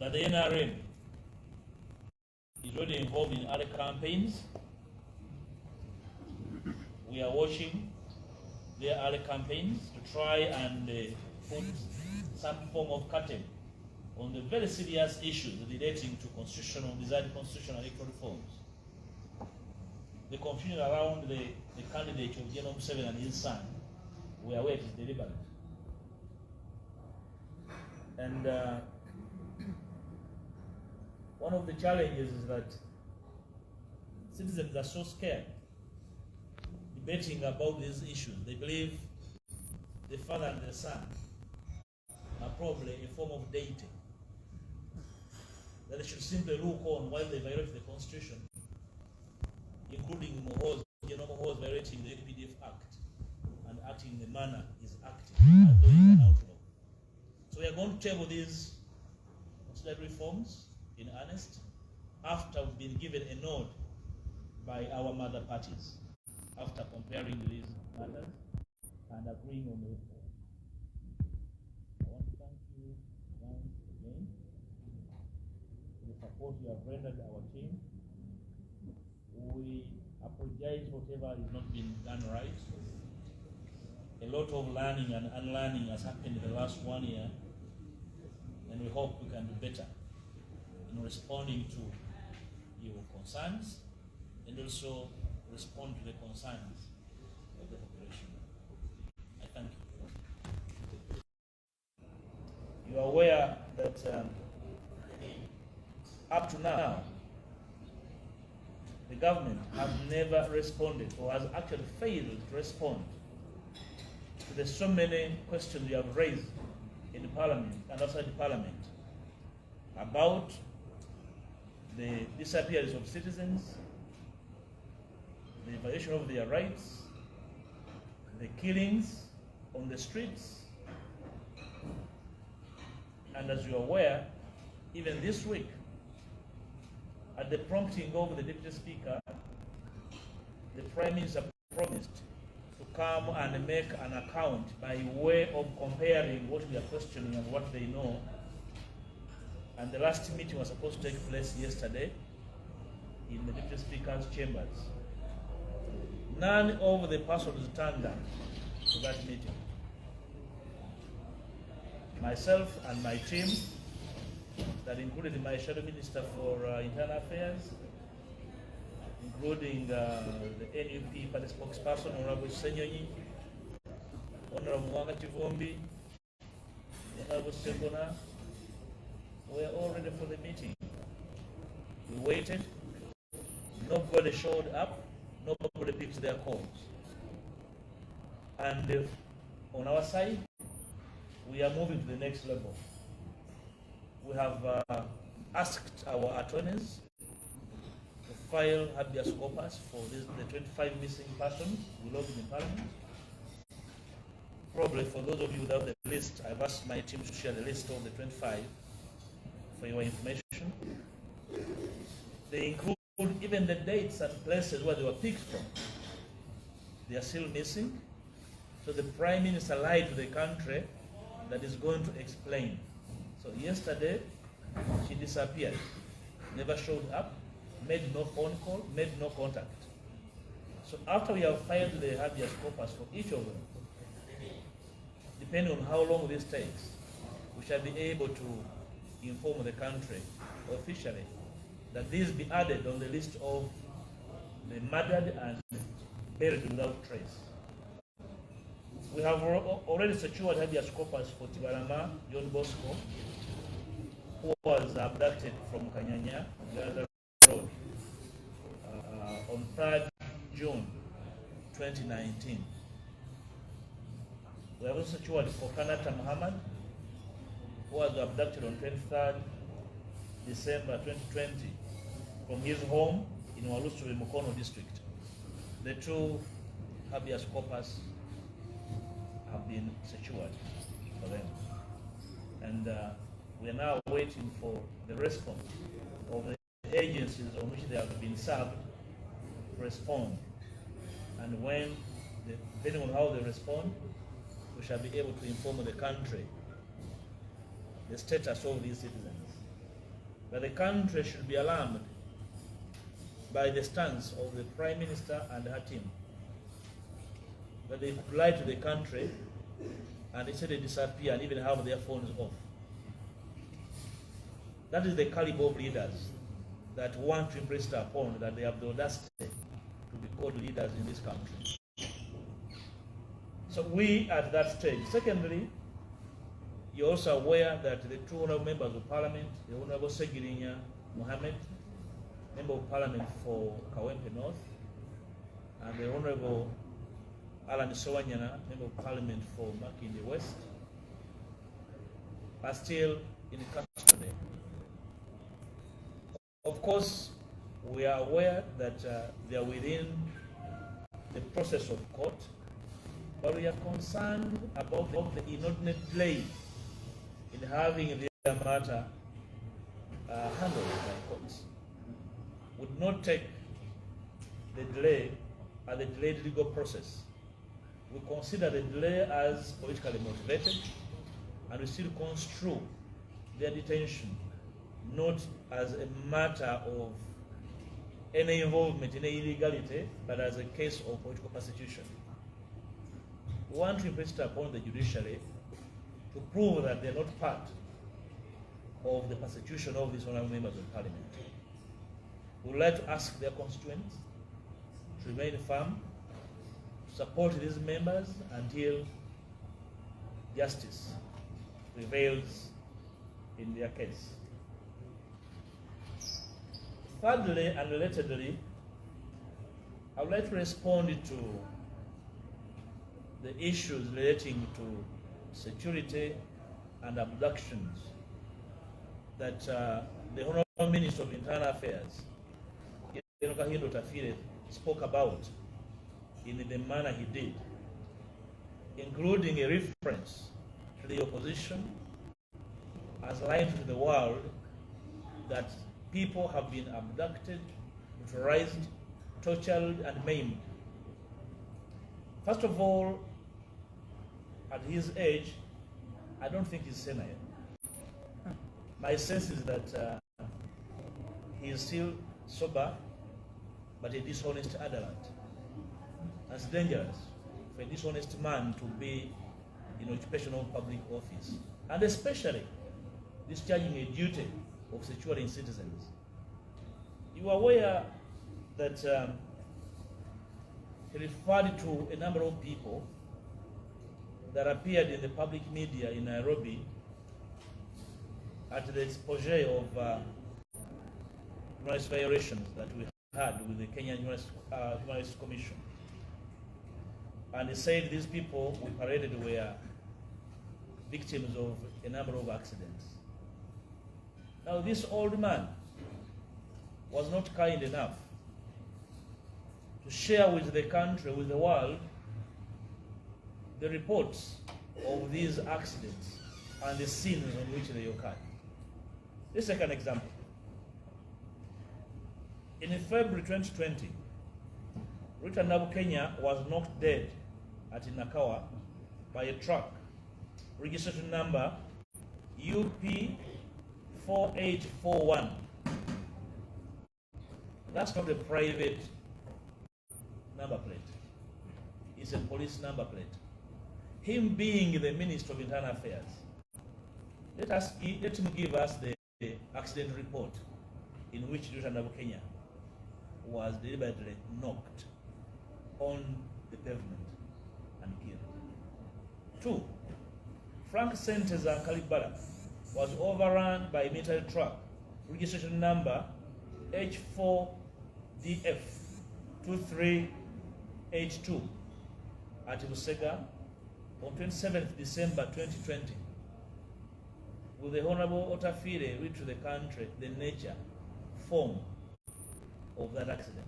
that the NRM is already involved in other campaigns. We are watching their other campaigns to try and put some form of curtain on the very serious issues relating to desired constitutional electoral reforms. The confusion around the candidate of General Museveni and his son, we are aware it is deliberate. And one of the challenges is that citizens are so scared debating about these issues. They believe the father and the son are probably a form of deity, that they should simply look on while they violate the constitution, including Mohoz violating the UPDF Act and acting in the manner he's acting, as though he's an outlaw. So we are going to table these considered reforms in earnest after we've been given a nod by our mother parties, after comparing these matters and agreeing on the reform. I want to thank you once again for the support you have rendered our team. We apologize whatever has not been done right. A lot of learning and unlearning has happened in the last 1 year, and we hope we can do better in responding to your concerns and also respond to the concerns of the population. I thank you. You are aware that up to now, the government has never responded, or has actually failed to respond to the so many questions you have raised in the Parliament and outside the Parliament about the disappearance of citizens, the violation of their rights, the killings on the streets. And as you are aware, even this week, at the prompting of the Deputy Speaker, the Prime Minister promised to come and make an account by way of comparing what we are questioning and what they know. And the last meeting was supposed to take place yesterday in the Deputy Speaker's chambers. None of the persons turned up to that meeting. Myself and my team, that included my Shadow Minister for Internal Affairs, including the NUP party spokesperson, Honorable Senyonyi, Honorable Mwanga Chivombi, Honorable Sekona, we were all ready for the meeting. We waited. Nobody showed up. Nobody picked their calls. And on our side, we are moving to the next level. We have asked our attorneys to file habeas corpus for the 25 missing persons we logged in Parliament. Probably for those of you without the list, I've asked my team to share the list of the 25 for your information. They include even the dates and places where they were picked from. They are still missing. So the Prime Minister lied to the country that is going to explain. So yesterday, she disappeared, never showed up, made no phone call, made no contact. So after we have filed the habeas corpus for each of them, depending on how long this takes, we shall be able to inform the country officially that these be added on the list of the murdered and buried without trace. We have already secured habeas corpus for Tibarama John Bosco, who was abducted from Kanyanya, Uganda Road, on 3rd June 2019. We have also secured for Kanata Muhammad, who was abducted on 23rd December 2020 from his home in Walusuri, Mukono district. The two habeas corpus have been secured for them. And we are now waiting for the response of the agencies on which they have been served to respond. And when, depending on how they respond, we shall be able to inform the country the status of these citizens. that the country should be alarmed by the stance of the Prime Minister and her team, that they could lie to the country and they said they disappear and even have their phones off. That is the caliber of leaders that want to impress upon that they have the audacity to be called leaders in this country. So we at that stage. Secondly, you're also aware that the two honorable members of Parliament, the Honorable Segirinya Mohammed, Member of Parliament for Kawempe North, and the Honorable Alan Sowanyana, Member of Parliament for Makindi West, are still in custody. Of course, we are aware that they are within the process of court, but we are concerned about the inordinate delay in having their matter handled by courts. Would not take the delay as a delayed legal process. We consider the delay as politically motivated, and we still construe their detention not as a matter of any involvement in illegality, but as a case of political persecution. We want to impress upon the judiciary to prove that they are not part of the persecution of these honorable members of Parliament. We would like to ask their constituents to remain firm, to support these members until justice prevails in their case. Thirdly and relatedly, I would like to respond to the issues relating to security and abductions that the Honorable Minister of Internal Affairs, spoke about in the manner he did, including a reference to the opposition as lying to the world that people have been abducted, brutalized, tortured, and maimed. First of all, at his age, I don't think he's senile. My sense is that he is still sober, but a dishonest adult. That's dangerous for a dishonest man to be in occupation of public office, and especially discharging a duty of securing citizens. You are aware that he referred to a number of people that appeared in the public media in Nairobi at the expose of human rights violations that we had with the Kenyan Human Rights Commission. And he said these people we paraded were victims of a number of accidents. Now, this old man was not kind enough to share with the country, with the world, the reports of these accidents and the scenes on which they occurred. Let's take an example. In February 2020, Rita Nabu Kenya was knocked dead at Nakawa by a truck, registration number UP 4841. That's not a private number plate. It's a police number plate. Him being the Minister of Internal Affairs, let him give us the accident report in which Rita Nabu Kenya was deliberately knocked on the pavement and killed. 2. Frank Senteza Kalibala was overrun by a military truck, registration number H4DF 2382 at Busega on 27th December 2020. Will the Honorable Otafire read to the country the nature, form of that accident?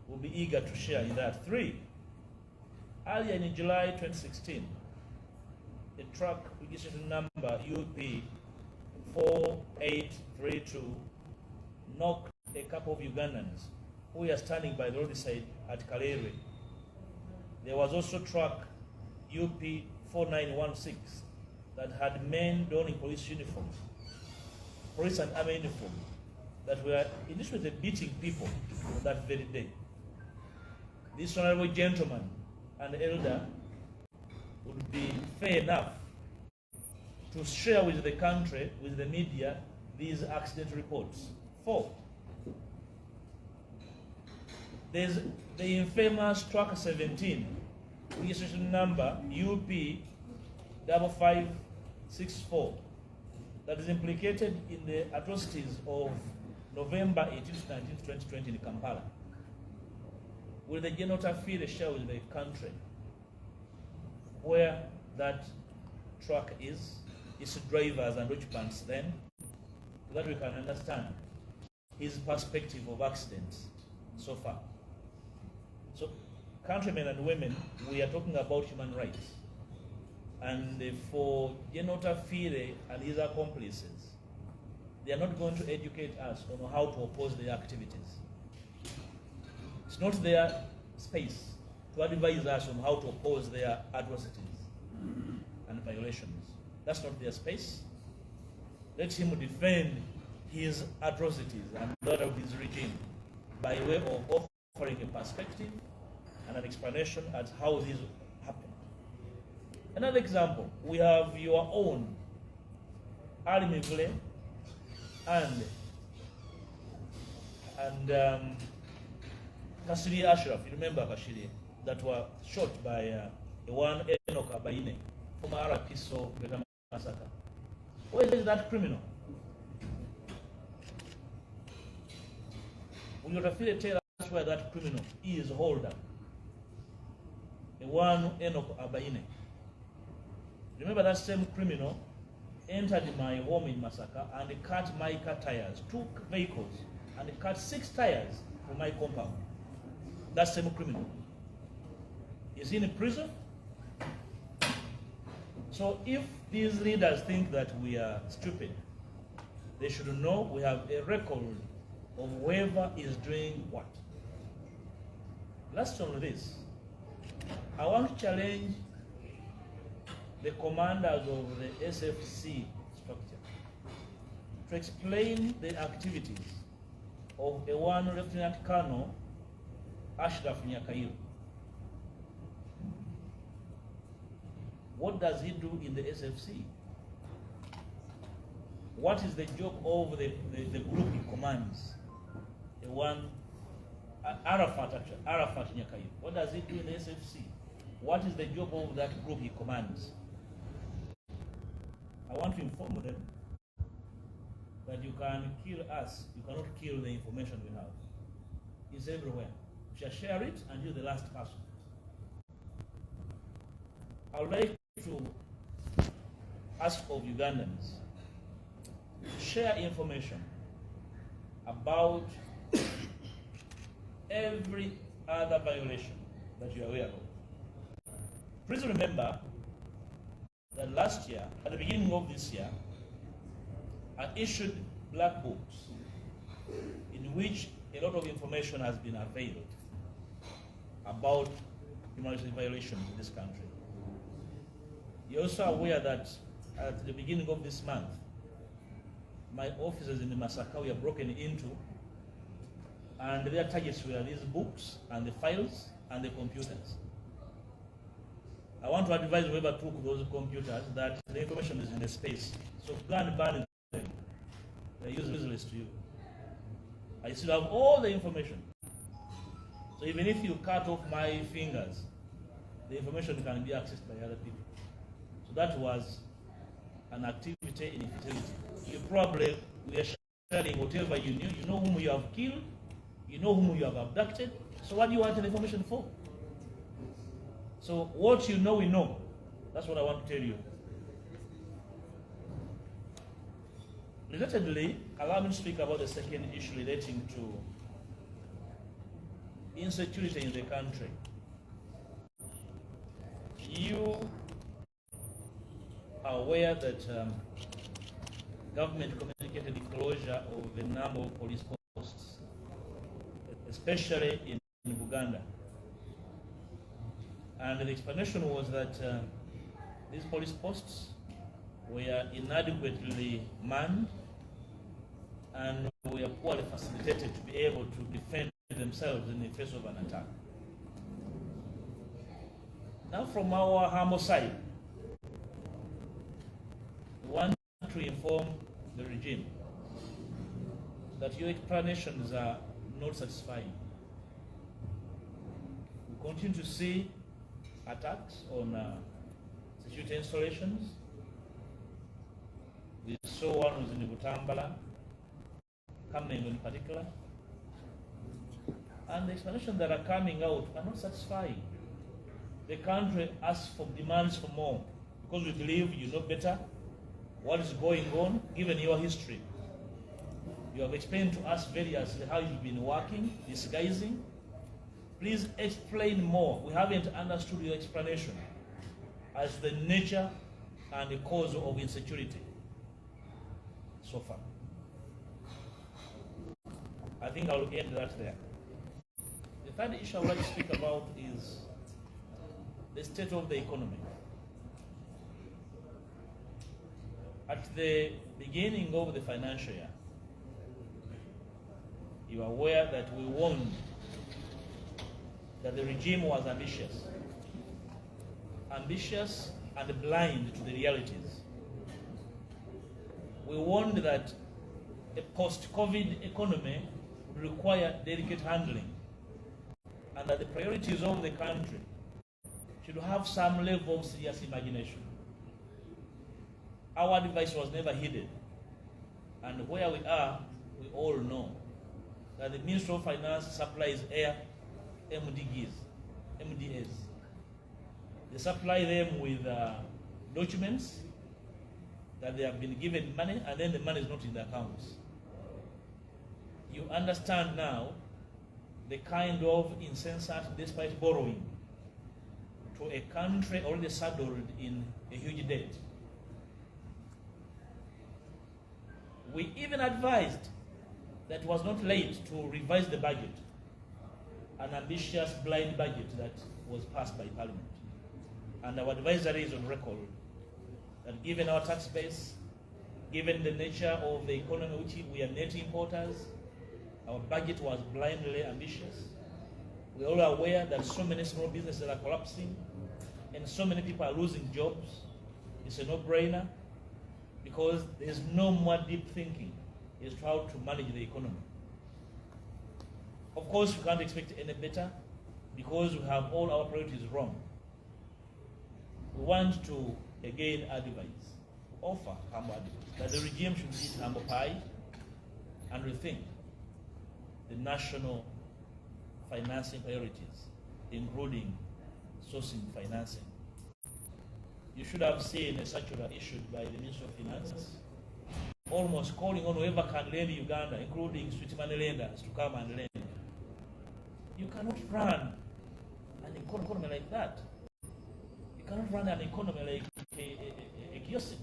We'll be eager to share in that. 3. Earlier in July 2016, a truck registration number UP 4832 knocked a couple of Ugandans who were standing by the roadside at Kalere. There was also truck UP 4916 that had men donning police uniform, police and army uniform, that were initially beating people on that very day. This honorable gentleman and elder would be fair enough to share with the country, with the media, these accident reports. 4. There's the infamous Truck 17, registration number UP 5564, that is implicated in the atrocities of November 18th, 19th, 2020 in Kampala. Will the general feel share with the country where that truck is, its drivers and occupants then, so that we can understand his perspective of accidents so far? So, countrymen and women, we are talking about human rights. And for Genota Fire and his accomplices, they are not going to educate us on how to oppose their activities. It's not their space to advise us on how to oppose their atrocities and violations. That's not their space. Let him defend his atrocities and that of his regime by way of offering a perspective and an explanation as how this happened. Another example, we have your own Ali Mivule and Kashiri Ashraf, you remember Kashiri, that were shot by one Enoch Abaine, former RPSO massacre. Where is that criminal? Will you tell us where that criminal is holed up? The one Enoch Abaine. Remember that same criminal entered my home in Masaka and cut my car tires, 2 vehicles, and cut 6 tires from my compound. That same criminal. Is he in prison? So if these leaders think that we are stupid, they should know we have a record of whoever is doing what. Last on this, I want to challenge the commanders of the SFC structure to explain the activities of a one Lieutenant Colonel Ashraf Nyakairo. What does he do in the SFC? What is the job of the group he commands? The one, Arafat Nyakairo. What does he do in the SFC? What is the job of that group he commands? I want to inform them that you can kill us, you cannot kill the information we have. It's everywhere. We shall share it and you're the last person. I would like to ask of Ugandans to share information about every other violation that you are aware of. Please remember that last year, at the beginning of this year, I issued black books in which a lot of information has been availed about human rights violations in this country. You're also aware that at the beginning of this month, my offices in the Masaka were broken into, and their targets were these books and the files and the computers. I want to advise whoever took those computers that the information is in the space. So plan burning them. They're useless to you. I still have all the information. So even if you cut off my fingers, the information can be accessed by other people. So that was an activity in infidelity. You probably were sharing whatever you knew. You know whom you have killed. You know whom you have abducted. So what do you want the information for? So what you know, we know. That's what I want to tell you. Relatedly, allow me to speak about the second issue relating to insecurity in the country. You are aware that government communicated the closure of the number of police posts, especially in Uganda. And the explanation was that these police posts were inadequately manned, and were poorly facilitated to be able to defend themselves in the face of an attack. Now, from our humble side, we want to inform the regime that your explanations are not satisfying. We continue to see attacks on security installations. We saw one was in Butambala, Kameng in particular, and the explanations that are coming out are not satisfying. The country asks for, demands for more, because we believe you know better what is going on, given your history. You have explained to us variously how you've been working, disguising. Please explain more. We haven't understood your explanation as the nature and the cause of insecurity so far. I think I'll end that there. The third issue I would like to speak about is the state of the economy. At the beginning of the financial year, you are aware that we warned that the regime was ambitious and blind to the realities. We warned that a post-COVID economy would require delicate handling, and that the priorities of the country should have some level of serious imagination. Our advice was never heeded, and where we are, we all know that the Ministry of Finance supplies air MDAs. They supply them with documents that they have been given money, and then the money is not in the accounts. You understand now the kind of insensate, despite borrowing to a country already saddled in a huge debt. We even advised that it was not late to revise the budget, an ambitious blind budget that was passed by Parliament. And our advisory is on record that given our tax base, given the nature of the economy, which we are net importers, our budget was blindly ambitious. We are all aware that so many small businesses are collapsing and so many people are losing jobs. It's a no-brainer, because there's no more deep thinking as to how to manage the economy. Of course, we can't expect any better, because we have all our priorities wrong. We want to again offer humble advice, that the regime should eat humble pie and rethink the national financing priorities, including sourcing financing. You should have seen a circular issued by the Ministry of Finance, almost calling on whoever can lend Uganda, including sweet money lenders, to come and lend. You cannot run an economy like that. You cannot run an economy like a kiosk.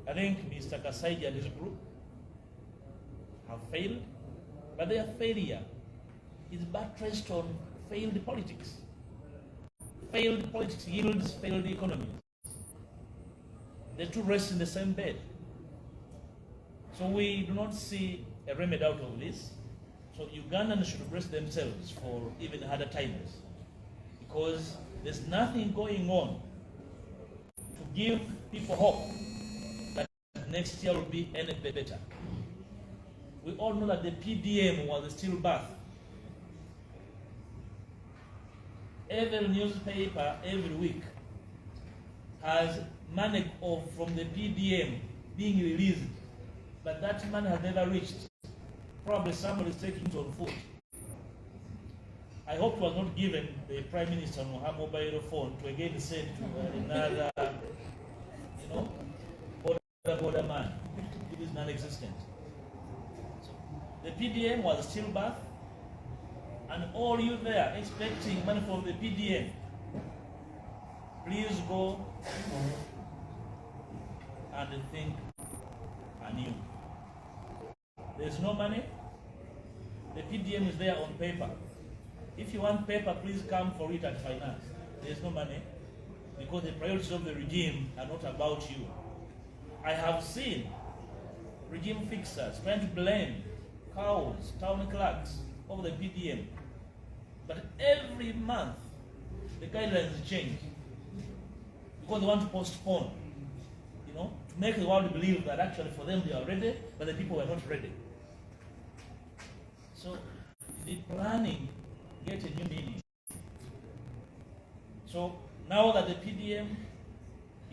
I think Mr. Kasaija and his group have failed, but their failure is buttressed on failed politics. Failed politics yields failed economies. The two rest in the same bed. So we do not see a remedy out of this. So Ugandans should brace themselves for even harder times, because there's nothing going on to give people hope that next year will be any better. We all know that the PDM was a stillbirth. Every newspaper every week has money from the PDM being released, but that money has never reached. Probably somebody is taking it on foot. I hope it was not given the Prime Minister on her mobile phone to again send to another, border man. It is non-existent. So the PDM was a stillbirth, and all you there expecting money from the PDM, please go and think anew. There's no money. The PDM is there on paper. If you want paper, please come for it at finance. There's no money. because the priorities of the regime are not about you. I have seen regime fixers trying to blame cows, town clerks over the PDM. But every month, the guidelines change because they want to postpone, to make the world believe that actually for them they are ready, but the people were not ready. So the planning gets a new meaning. So now that the PDM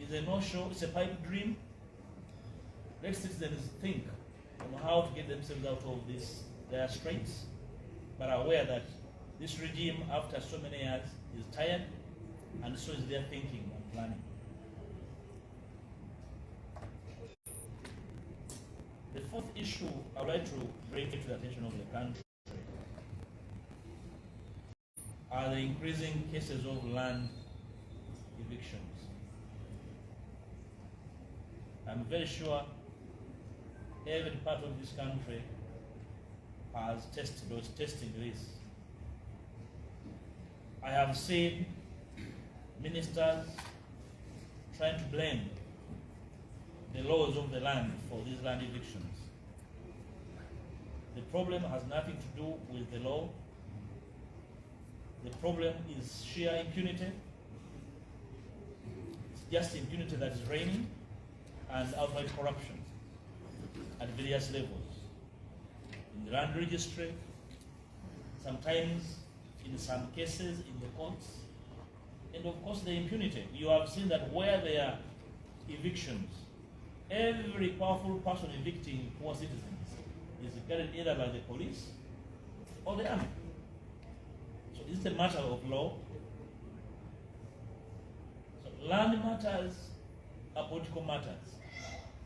is a no-show, it's a pipe dream, let citizens think on how to get themselves out of their straits, but are aware that this regime, after so many years, is tired, and so is their thinking and planning. The fourth issue I would like to bring to the attention of the country are the increasing cases of land evictions. I'm very sure every part of this country has tested or is testing this. I have seen ministers trying to blame the laws of the land for these land evictions. The problem has nothing to do with the law. The problem is sheer impunity. It's just impunity that is reigning and outright corruption at various levels. In the land registry, sometimes in some cases in the courts, and of course the impunity. You have seen that where there are evictions, every powerful person evicting poor citizens is carried either by the police or the army. So it's a matter of law. So land matters are political matters.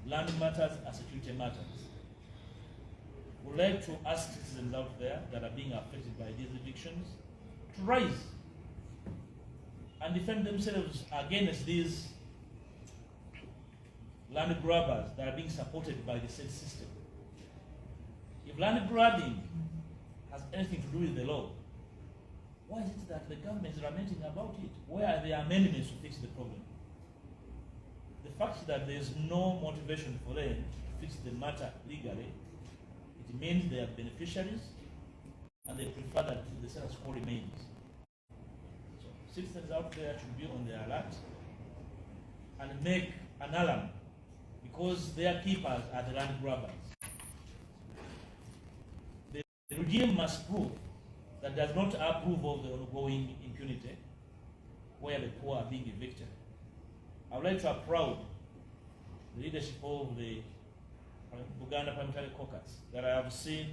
Land matters are security matters. We'd like to ask citizens out there that are being affected by these evictions to rise and defend themselves against these land grabbers that are being supported by the state system. If land grabbing has anything to do with the law, why is it that the government is lamenting about it? Where are the amendments to fix the problem? The fact that there is no motivation for them to fix the matter legally, it means they are beneficiaries and they prefer that the status quo remains. So citizens out there should be on their alert and make an alarm, because their keepers are the land grabbers. The regime must prove that does not approve of the ongoing impunity where the poor are being evicted. I would like to applaud the leadership of the Uganda Parliamentary Caucus that I have seen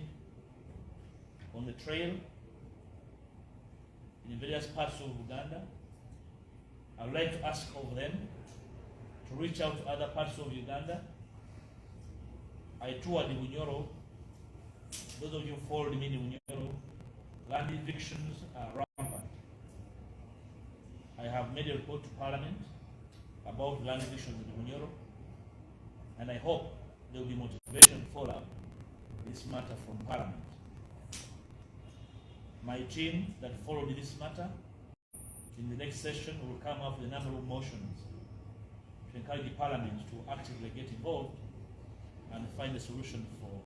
on the trail in various parts of Uganda. I would like to ask of them to reach out to other parts of Uganda. I toured the Bunyoro. Those of you who followed me in Bunyoro, land evictions are rampant. I have made a report to Parliament about land evictions in Bunyoro, and I hope there will be motivation to follow up this matter from Parliament. My team that followed this matter, in the next session, will come up with a number of motions to encourage the Parliament to actively get involved and find a solution for